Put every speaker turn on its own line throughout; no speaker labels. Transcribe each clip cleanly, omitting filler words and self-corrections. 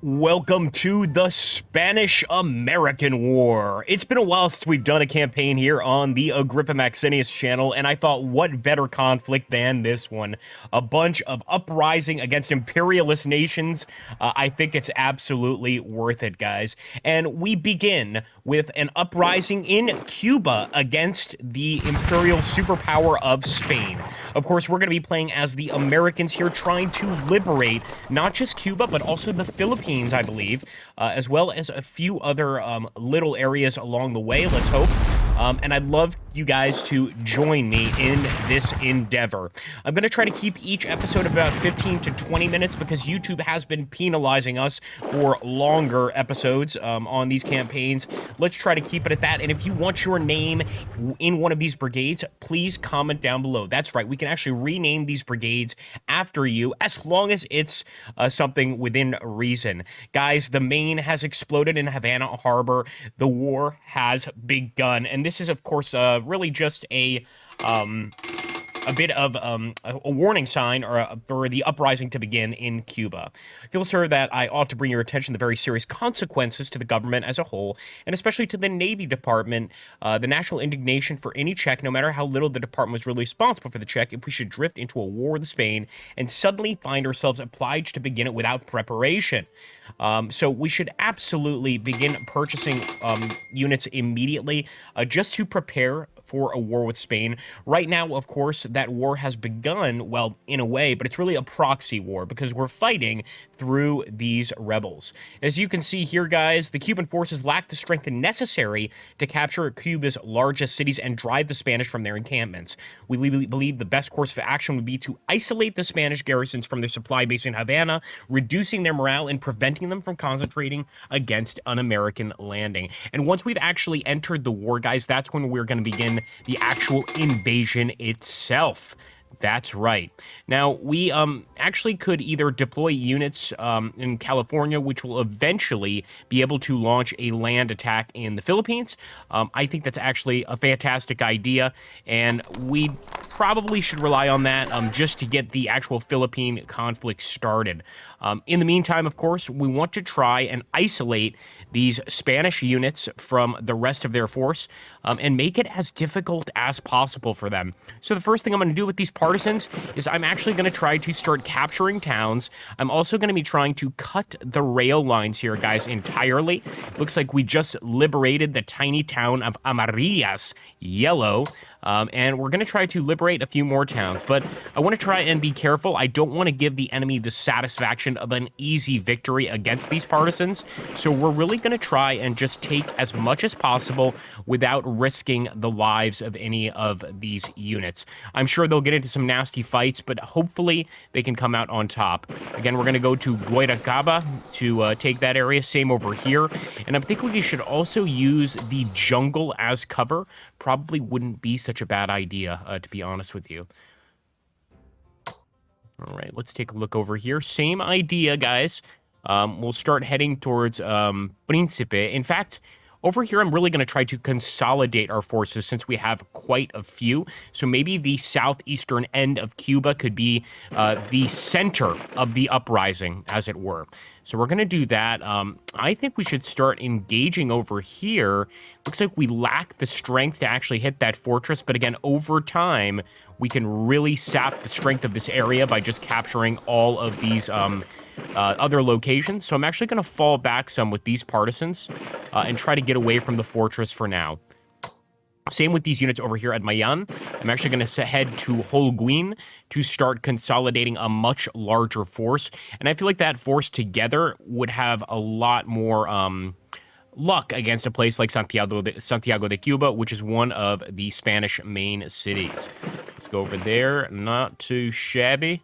Welcome to the Spanish-American War. It's been a while since we've done a campaign here on the Agrippa Maxinius channel, and I thought, what better conflict than this one? A bunch of uprising against imperialist nations. I think it's absolutely worth it, guys. And we begin with an uprising in Cuba against the imperial superpower of Spain. Of course, we're going to be playing as the Americans here, trying to liberate not just Cuba, but also the Philippines, I believe, as well as a few other little areas along the way, let's hope. And I'd love you guys to join me in this endeavor. I'm going to try to keep each episode about 15 to 20 minutes because YouTube has been penalizing us for longer episodes on these campaigns. Let's try to keep it at that. And if you want your name in one of these brigades, please comment down below. That's right. We can actually rename these brigades after you as long as it's something within reason. Guys, the Maine has exploded in Havana Harbor. The war has begun. And this is, of course, really just a bit of a warning sign for the uprising to begin in Cuba. I feel, sir, that I ought to bring your attention to the very serious consequences to the government as a whole, and especially to the Navy Department, the national indignation for any check, no matter how little the department was really responsible for the check, if we should drift into a war with Spain and suddenly find ourselves obliged to begin it without preparation. So we should absolutely begin purchasing units immediately just to prepare for a war with Spain. Right now, of course, that war has begun, well, in a way, but it's really a proxy war because we're fighting through these rebels. As you can see here, guys, the Cuban forces lack the strength necessary to capture Cuba's largest cities and drive the Spanish from their encampments. We believe the best course of action would be to isolate the Spanish garrisons from their supply base in Havana, reducing their morale and preventing them from concentrating against an American landing. And once we've actually entered the war, guys, that's when we're going to begin the actual invasion itself. That's right. Now, we actually could either deploy units in California, which will eventually be able to launch a land attack in the Philippines. I think that's actually a fantastic idea, and we probably should rely on that just to get the actual Philippine conflict started. In the meantime, of course, we want to try and isolate these Spanish units from the rest of their force and make it as difficult as possible for them. So the first thing I'm going to do with these partisans is I'm actually going to try to start capturing towns. I'm also going to be trying to cut the rail lines here, guys, entirely. Looks like we just liberated the tiny town of Amarillas, Yellow. And we're going to try to liberate a few more towns, but I want to try and be careful. I don't want to give the enemy the satisfaction of an easy victory against these partisans, so we're really going to try and just take as much as possible without risking the lives of any of these units. I'm sure they'll get into some nasty fights, but hopefully they can come out on top. Again, we're going to go to Guayracaba to take that area. Same over here, and I think we should also use the jungle as cover. Probably wouldn't be such a bad idea, to be honest with you. All right, let's take a look over here. Same idea, guys. We'll start heading towards Príncipe. In fact, over here, I'm really going to try to consolidate our forces since we have quite a few. So maybe the southeastern end of Cuba could be the center of the uprising, as it were. So we're going to do that. I think we should start engaging over here. Looks like we lack the strength to actually hit that fortress. But again, over time, we can really sap the strength of this area by just capturing all of these other locations. So I'm actually going to fall back some with these partisans and try to get away from the fortress for now. Same with these units over here at Mayan. I'm actually going to head to Holguin to start consolidating a much larger force. And I feel like that force together would have a lot more luck against a place like Santiago de Cuba, which is one of the Spanish main cities. Let's go over there. Not too shabby.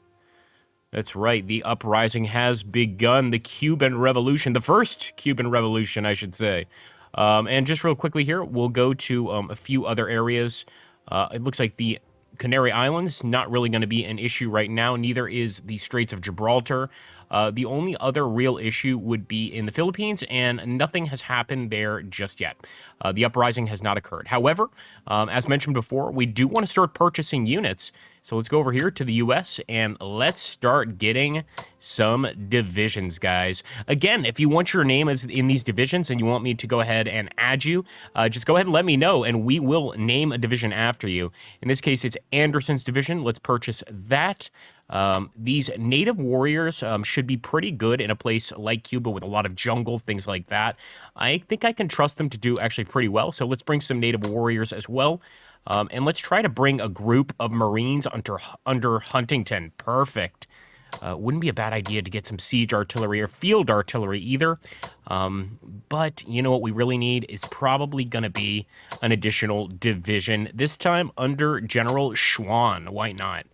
That's right. The uprising has begun. The Cuban Revolution. The first Cuban Revolution, I should say. And just real quickly here, we'll go to a few other areas. It looks like the Canary Islands, not really going to be an issue right now. Neither is the Straits of Gibraltar. The only other real issue would be in the Philippines, and nothing has happened there just yet. The uprising has not occurred. However, as mentioned before, we do want to start purchasing units. So let's go over here to the U.S. and let's start getting some divisions, guys. Again, if you want your name in these divisions and you want me to go ahead and add you, just go ahead and let me know, and we will name a division after you. In this case, it's Anderson's division. Let's purchase that. These native warriors should be pretty good in a place like Cuba with a lot of jungle, things like that. I think I can trust them to do actually pretty well. So let's bring some native warriors as well. And let's try to bring a group of Marines under Huntington. Perfect. Wouldn't be a bad idea to get some siege artillery or field artillery either. But you know what we really need is probably going to be an additional division, this time under General Schwann. Why not?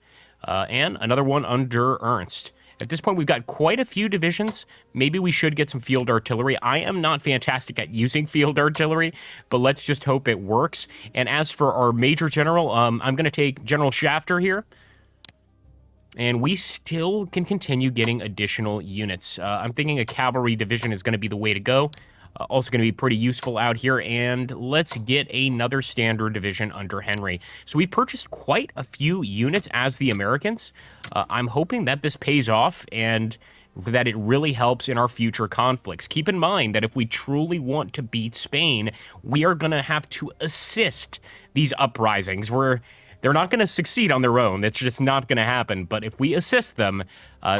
And another one under Ernst. At this point, we've got quite a few divisions. Maybe we should get some field artillery. I am not fantastic at using field artillery, but let's just hope it works. And as for our major general, I'm going to take General Shafter here. And we still can continue getting additional units. I'm thinking a cavalry division is going to be the way to go. Also going to be pretty useful out here. And let's get another standard division under Henry. So we've purchased quite a few units as the Americans. I'm hoping that this pays off and that it really helps in our future conflicts. Keep in mind that if we truly want to beat Spain, we are going to have to assist these uprisings. They're not going to succeed on their own. That's just not going to happen. But if we assist them,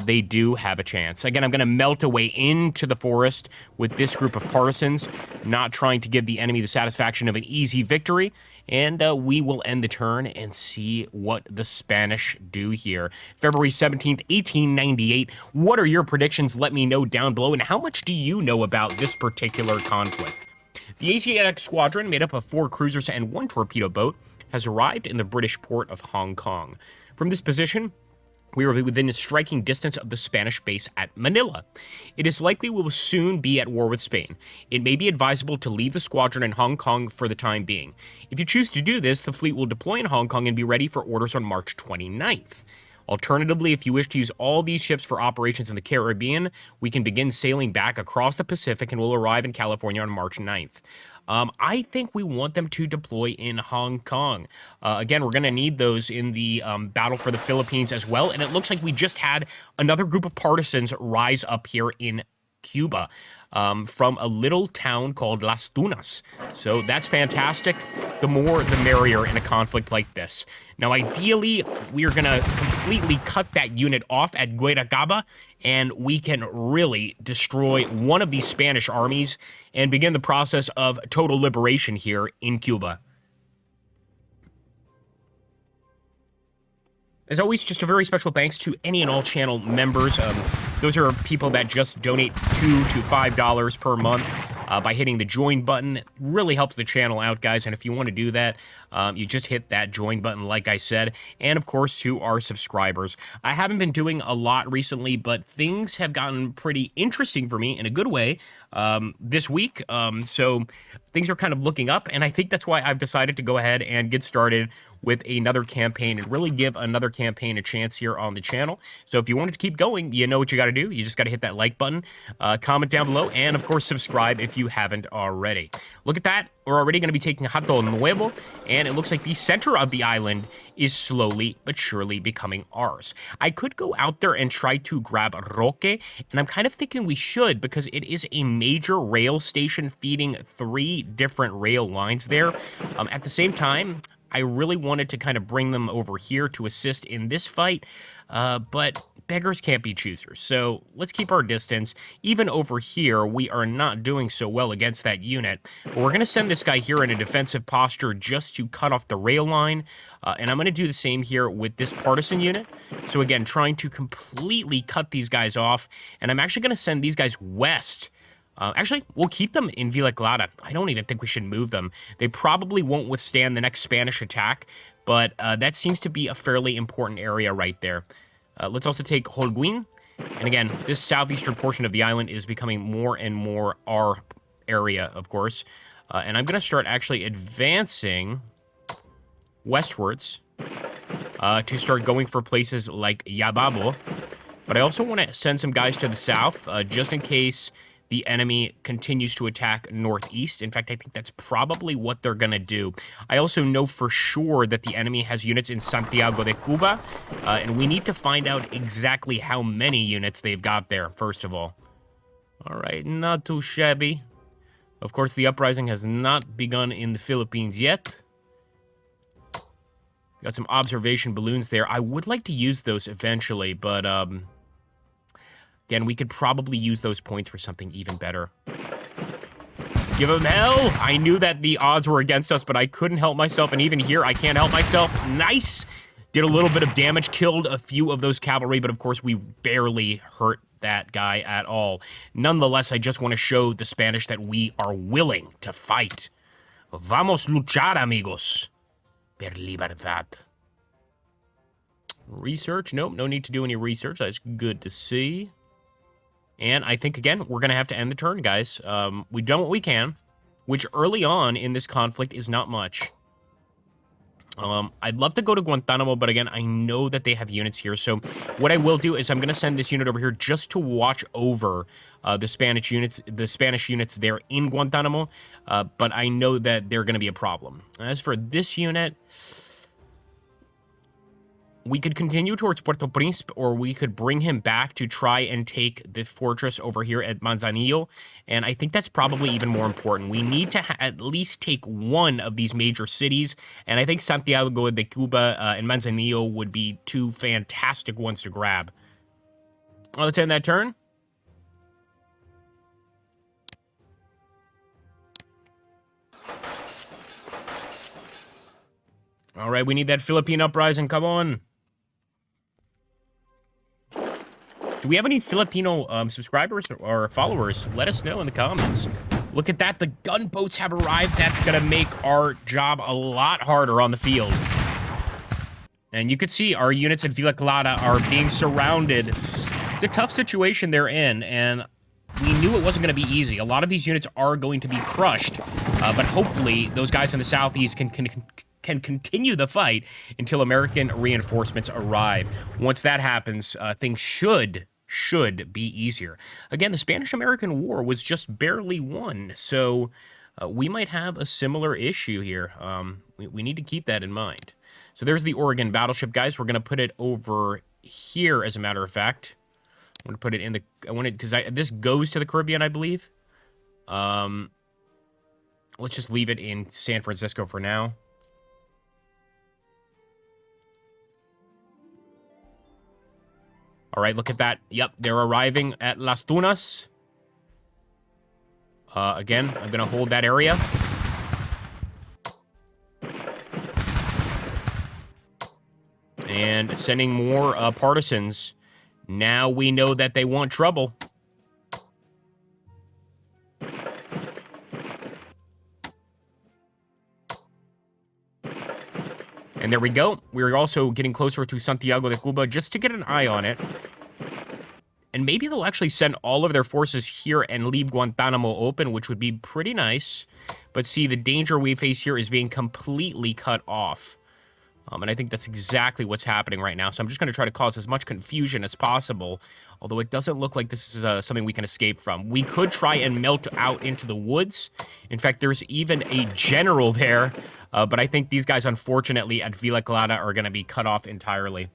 they do have a chance. Again, I'm going to melt away into the forest with this group of partisans, not trying to give the enemy the satisfaction of an easy victory. And we will end the turn and see what the Spanish do here. February 17th, 1898. What are your predictions? Let me know down below. And how much do you know about this particular conflict? The Asiatic Squadron, made up of 4 cruisers and 1 torpedo boat, has arrived in the British port of Hong Kong. From this position, we are within striking distance of the Spanish base at Manila. It is likely we will soon be at war with Spain. It may be advisable to leave the squadron in Hong Kong for the time being. If you choose to do this, the fleet will deploy in Hong Kong and be ready for orders on March 29th. Alternatively, if you wish to use all these ships for operations in the Caribbean, we can begin sailing back across the Pacific and will arrive in California on March 9th. I think we want them to deploy in Hong Kong. Again, we're going to need those in the battle for the Philippines as well. And it looks like we just had another group of partisans rise up here in Cuba from a little town called Las Tunas. So that's fantastic. The more, the merrier in a conflict like this. Now, ideally, we are going to completely cut that unit off at Guayracaba, and we can really destroy one of these Spanish armies and begin the process of total liberation here in Cuba. As always, just a very special thanks to any and all channel members. Those are people that just donate $2 to $5 per month by hitting the join button. It really helps the channel out, guys. And if you want to do that, you just hit that join button, like I said. And of course, to our subscribers. I haven't been doing a lot recently, but things have gotten pretty interesting for me in a good way this week. So things are kind of looking up, and I think that's why I've decided to go ahead and get started with another campaign and really give another campaign a chance here on the channel. So if you wanted to keep going, you know what you got to do. You just got to hit that like button, comment down below, and of course subscribe if you haven't already. Look at that. We're already going to be taking Hato Nuevo, and it looks like the center of the island is slowly but surely becoming ours. I could go out there and try to grab Roque, and I'm kind of thinking we should because it is a major rail station feeding 3 different rail lines there. At the same time, I really wanted to kind of bring them over here to assist in this fight, but beggars can't be choosers. So let's keep our distance. Even over here, we are not doing so well against that unit. But we're going to send this guy here in a defensive posture just to cut off the rail line. And I'm going to do the same here with this partisan unit. So again, trying to completely cut these guys off. And I'm actually going to send these guys west. Actually, we'll keep them in Villa Clara. I don't even think we should move them. They probably won't withstand the next Spanish attack, but that seems to be a fairly important area right there. Let's also take Holguin. And again, this southeastern portion of the island is becoming more and more our area, of course. And I'm going to start actually advancing westwards to start going for places like Yababo. But I also want to send some guys to the south, just in case the enemy continues to attack northeast. In fact, I think that's probably what they're going to do. I also know for sure that the enemy has units in Santiago de Cuba, and we need to find out exactly how many units they've got there, first of all. All right, not too shabby. Of course, the uprising has not begun in the Philippines yet. Got some observation balloons there. I would like to use those eventually, but again, we could probably use those points for something even better. Let's give them hell. I knew that the odds were against us, but I couldn't help myself, and even here, I can't help myself. Nice! Did a little bit of damage, killed a few of those cavalry, but of course, we barely hurt that guy at all. Nonetheless, I just want to show the Spanish that we are willing to fight. Vamos luchar, amigos. Per libertad. Research? Nope, no need to do any research. That's good to see. And I think, again, we're going to have to end the turn, guys. We've done what we can, which early on in this conflict is not much. I'd love to go to Guantanamo, but again, I know that they have units here. So what I will do is I'm going to send this unit over here just to watch over the Spanish units there in Guantanamo. But I know that they're going to be a problem. As for this unit, we could continue towards Puerto Príncipe, or we could bring him back to try and take the fortress over here at Manzanillo. And I think that's probably even more important. We need to at least take one of these major cities. And I think Santiago de Cuba and Manzanillo would be two fantastic ones to grab. Well, let's end that turn. All right, we need that Philippine uprising. Come on. Do we have any Filipino subscribers or followers? Let us know in the comments. Look at that. The gunboats have arrived. That's going to make our job a lot harder on the field. And you can see our units at Villa Clara are being surrounded. It's a tough situation they're in, and we knew it wasn't going to be easy. A lot of these units are going to be crushed, but hopefully those guys in the southeast can continue the fight until American reinforcements arrive. Once that happens, things should be easier. Again, the Spanish-American War was just barely won, so we might have a similar issue here. We need to keep that in mind. So there's the Oregon battleship, guys. We're going to put it over here, as a matter of fact. I'm going to put it in the... I want it because this goes to the Caribbean, I believe. Let's just leave it in San Francisco for now. All right, look at that. Yep, they're arriving at Las Tunas. Again, I'm going to hold that area. And sending more partisans. Now we know that they want trouble. And there we go. We're also getting closer to Santiago de Cuba just to get an eye on it. And maybe they'll actually send all of their forces here and leave Guantanamo open, which would be pretty nice. But see, the danger we face here is being completely cut off. And I think that's exactly what's happening right now. So I'm just going to try to cause as much confusion as possible. Although it doesn't look like this is something we can escape from. We could try and melt out into the woods. In fact, there's even a general there. But I think these guys, unfortunately, at Villa Clara are going to be cut off entirely.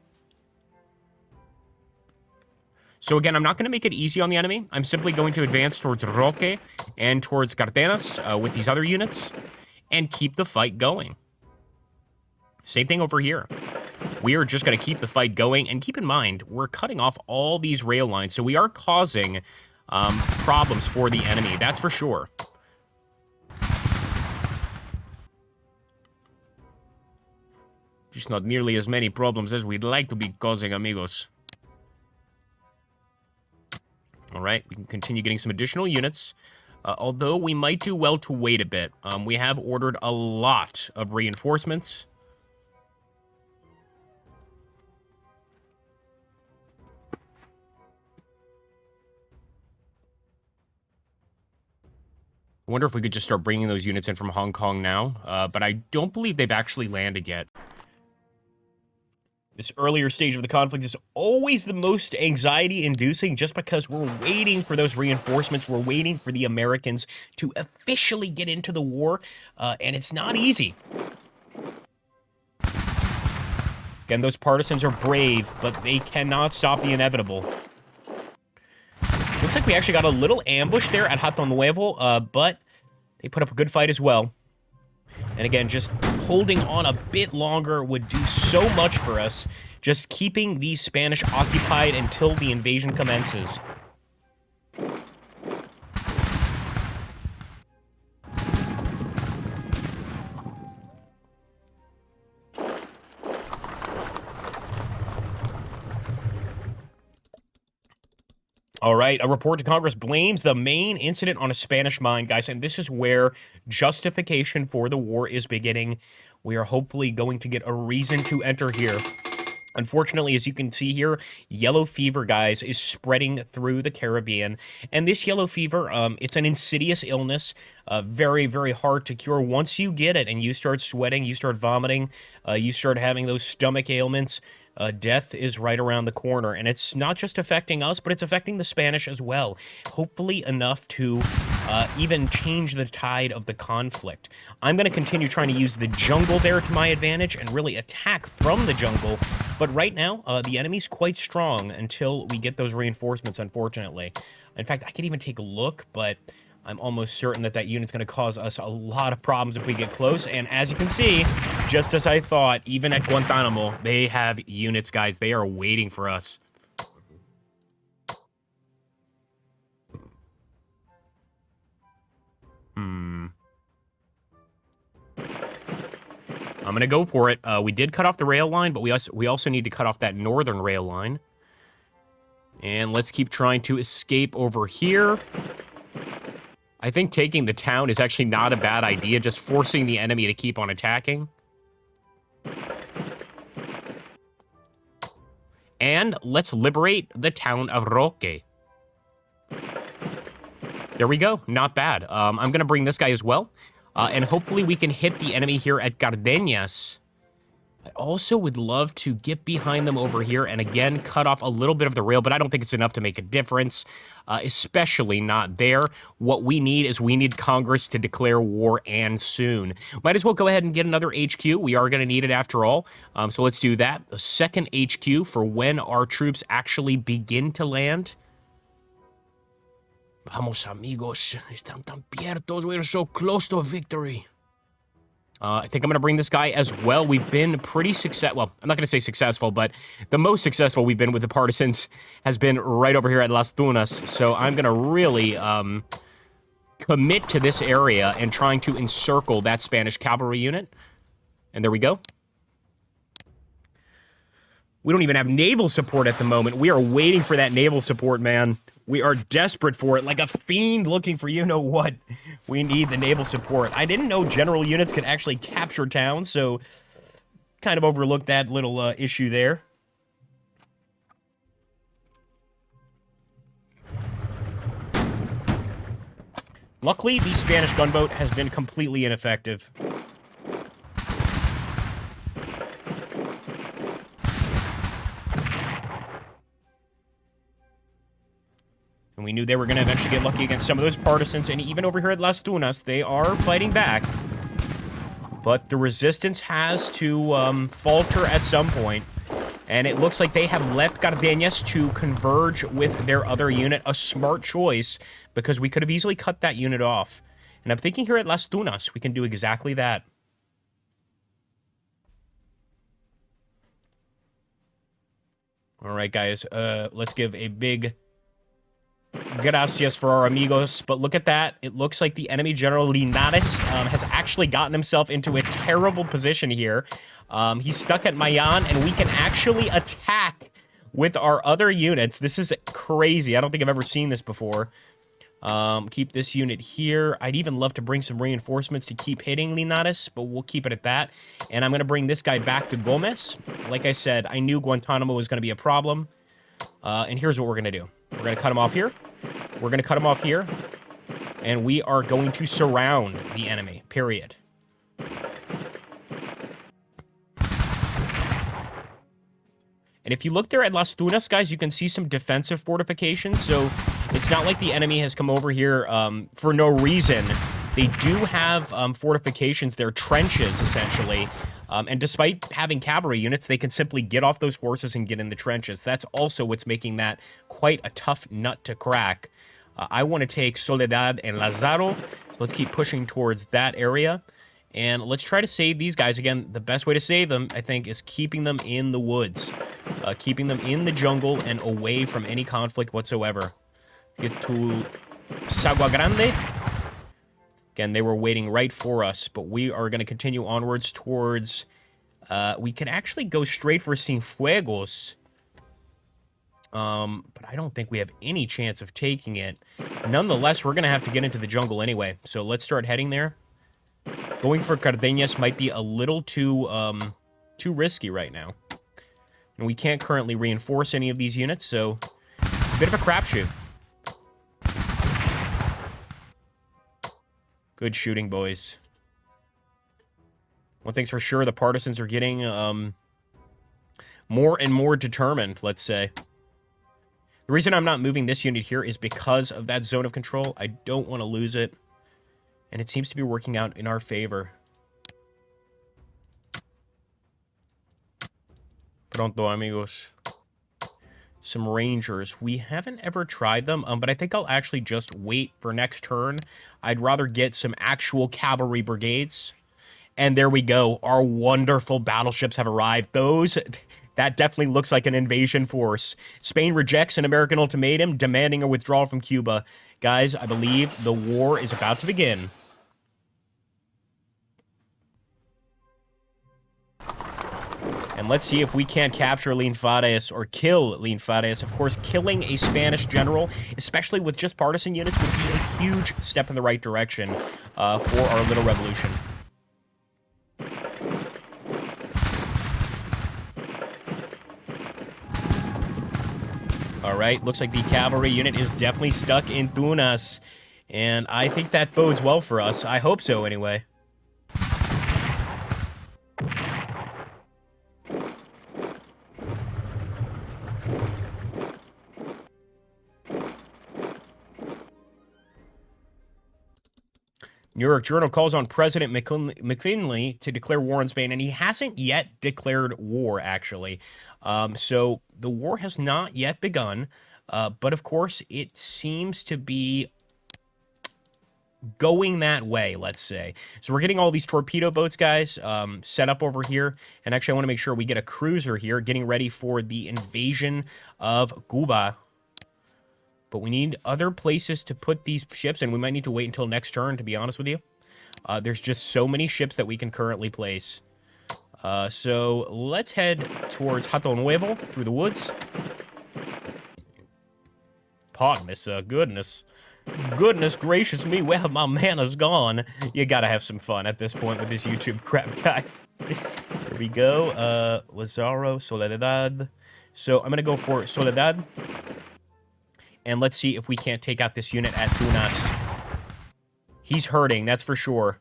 So again, I'm not going to make it easy on the enemy. I'm simply going to advance towards Roque and towards Cardenas with these other units and keep the fight going. Same thing over here. We are just going to keep the fight going. And keep in mind, we're cutting off all these rail lines. So we are causing problems for the enemy. That's for sure. Just not nearly as many problems as we'd like to be causing, amigos. All right, we can continue getting some additional units. Although we might do well to wait a bit. We have ordered a lot of reinforcements. I wonder if we could just start bringing those units in from Hong Kong now. But I don't believe they've actually landed yet. This earlier stage of the conflict is always the most anxiety-inducing just because we're waiting for those reinforcements. We're waiting for the Americans to officially get into the war, and it's not easy. Again, those partisans are brave, but they cannot stop the inevitable. Looks like we actually got a little ambush there at Hato Nuevo, but they put up a good fight as well. And again, just holding on a bit longer would do so much for us. Just keeping the Spanish occupied until the invasion commences. All right, a report to Congress blames the main incident on a Spanish mine, guys, and this is where justification for the war is beginning. We are hopefully going to get a reason to enter here. Unfortunately, as you can see here, yellow fever, guys, is spreading through the Caribbean. And this yellow fever, it's an insidious illness, very, very hard to cure. Once you get it and you start sweating, you start vomiting, you start having those stomach ailments, death is right around the corner, and it's not just affecting us, but it's affecting the Spanish as well. Hopefully enough to even change the tide of the conflict. I'm going to continue trying to use the jungle there to my advantage and really attack from the jungle, but right now, the enemy's quite strong until we get those reinforcements, unfortunately. In fact, I could even take a look, but I'm almost certain that that unit's going to cause us a lot of problems if we get close. And as you can see, just as I thought, even at Guantanamo, they have units, guys. They are waiting for us. I'm going to go for it. We did cut off the rail line, but we also need to cut off that northern rail line. And let's keep trying to escape over here. I think taking the town is actually not a bad idea, just forcing the enemy to keep on attacking. And let's liberate the town of Roque. There we go. Not bad. I'm going to bring this guy as well. And hopefully we can hit the enemy here at Cardenas. I also would love to get behind them over here and again cut off a little bit of the rail, but I don't think it's enough to make a difference, especially not there. What we need is we need Congress to declare war, and soon. Might as well go ahead and get another HQ. We are going to need it after all, so let's do that. A second HQ for when our troops actually begin to land. Vamos, amigos. Están tan piertos. We're so close to a victory. I think I'm going to bring this guy as well. We've been pretty successful. Well, I'm not going to say successful, but the most successful we've been with the partisans has been right over here at Las Tunas. So I'm going to really commit to this area and trying to encircle that Spanish cavalry unit. And there we go. We don't even have naval support at the moment. We are waiting for that naval support, man. We are desperate for it, like a fiend looking for you-know-what. We need the naval support. I didn't know general units could actually capture towns, so kind of overlooked that little issue there. Luckily, the Spanish gunboat has been completely ineffective. And we knew they were going to eventually get lucky against some of those partisans, and even over here at Las Tunas, they are fighting back. But the resistance has to falter at some point, and it looks like they have left Cardenas to converge with their other unit, a smart choice, because we could have easily cut that unit off. And I'm thinking here at Las Tunas, we can do exactly that. All right, guys, let's give a big gracias for our amigos, but look at that. It looks like the enemy General Linares has actually gotten himself into a terrible position here. He's stuck at Mayan, and we can actually attack with our other units. This is crazy. I don't think I've ever seen this before. Keep this unit here. I'd even love to bring some reinforcements to keep hitting Linares, but we'll keep it at that. And I'm going to bring this guy back to Gomez. Like I said, I knew Guantanamo was going to be a problem. And here's what we're going to do. We're going to cut him off here. We're going to cut him off here. And we are going to surround the enemy, period. And if you look there at Las Tunas, guys, you can see some defensive fortifications. So it's not like the enemy has come over here for no reason. They do have fortifications. They're trenches, essentially. And despite having cavalry units, they can simply get off those horses and get in the trenches. That's also what's making that quite a tough nut to crack. I want to take Soledad and Lazaro, so let's keep pushing towards that area. And let's try to save these guys. Again, the best way to save them, I think, is keeping them in the woods. Keeping them in the jungle and away from any conflict whatsoever. Get to Sagua Grande. Again, they were waiting right for us, but we are going to continue onwards towards... we can actually go straight for Cienfuegos. But I don't think we have any chance of taking it. Nonetheless, we're going to have to get into the jungle anyway. So let's start heading there. Going for Cardenas might be a little too risky right now. And we can't currently reinforce any of these units, so it's a bit of a crapshoot. Good shooting, boys. One thing's for sure, the partisans are getting more and more determined, let's say. The reason I'm not moving this unit here is because of that zone of control. I don't want to lose it. And it seems to be working out in our favor. Pronto, amigos. Some rangers. We haven't ever tried them, but I think I'll actually just wait for next turn. I'd rather get some actual cavalry brigades. And there we go. Our wonderful battleships have arrived. That definitely looks like an invasion force. Spain rejects an American ultimatum, demanding a withdrawal from Cuba. Guys, I believe the war is about to begin. And let's see if we can't capture Linfares or kill Linfares. Of course, killing a Spanish general, especially with just partisan units, would be a huge step in the right direction for our little revolution. All right, looks like the cavalry unit is definitely stuck in Tunas. And I think that bodes well for us. I hope so, anyway. New York Journal calls on President McKinley to declare war on Spain, and he hasn't yet declared war, actually. So the war has not yet begun, but of course it seems to be going that way, let's say. So we're getting all these torpedo boats, guys, set up over here, and actually I want to make sure we get a cruiser here, getting ready for the invasion of Cuba. But we need other places to put these ships, and we might need to wait until next turn, to be honest with you. There's just so many ships that we can currently place. So let's head towards Hato Nuevo through the woods. Pardon me, sir. Goodness gracious me, where have my manners gone? You gotta have some fun at this point with this YouTube crap, guys. Here we go. Lazaro, Soledad. So I'm gonna go for Soledad. And let's see if we can't take out this unit at Tunas. He's hurting, that's for sure.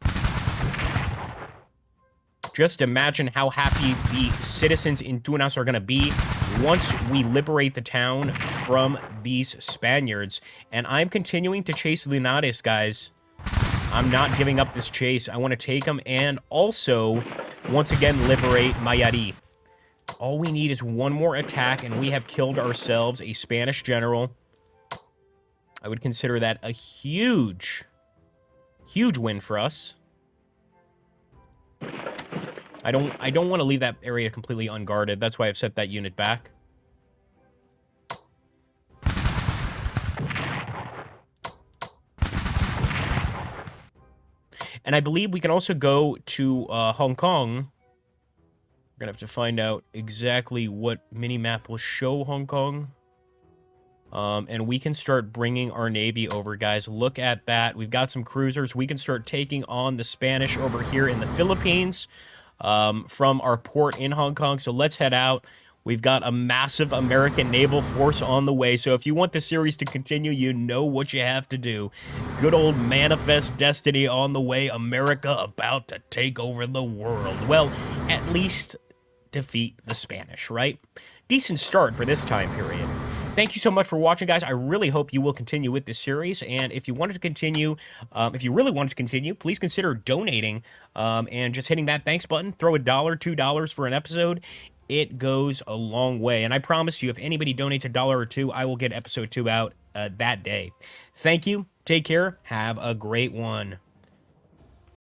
Just imagine how happy the citizens in Tunas are going to be once we liberate the town from these Spaniards. And I'm continuing to chase Linares, guys. I'm not giving up this chase. I want to take them and also, once again, liberate Mayari. All we need is one more attack, and we have killed ourselves a Spanish general. I would consider that a huge win for us. I don't want to leave that area completely unguarded. That's why I've set that unit back. And I believe we can also go to Hong Kong. We're going to have to find out exactly what mini-map will show Hong Kong. And we can start bringing our navy over, guys. Look at that. We've got some cruisers. We can start taking on the Spanish over here in the Philippines from our port in Hong Kong. So let's head out. We've got a massive American naval force on the way. So if you want the series to continue, you know what you have to do. Good old Manifest Destiny on the way. America about to take over the world. Well, at least defeat the Spanish, right? decent start for this time period. Thank you so much for watching, guys. I really hope you will continue with this series. And if you wanted to continue, if you really wanted to continue, please consider donating and just hitting that thanks button. Throw $1, $2 for an episode. It goes a long way. And I promise you, if anybody donates $1 or $2, I will get episode 2 out that day. Thank you. Take care. Have a great one.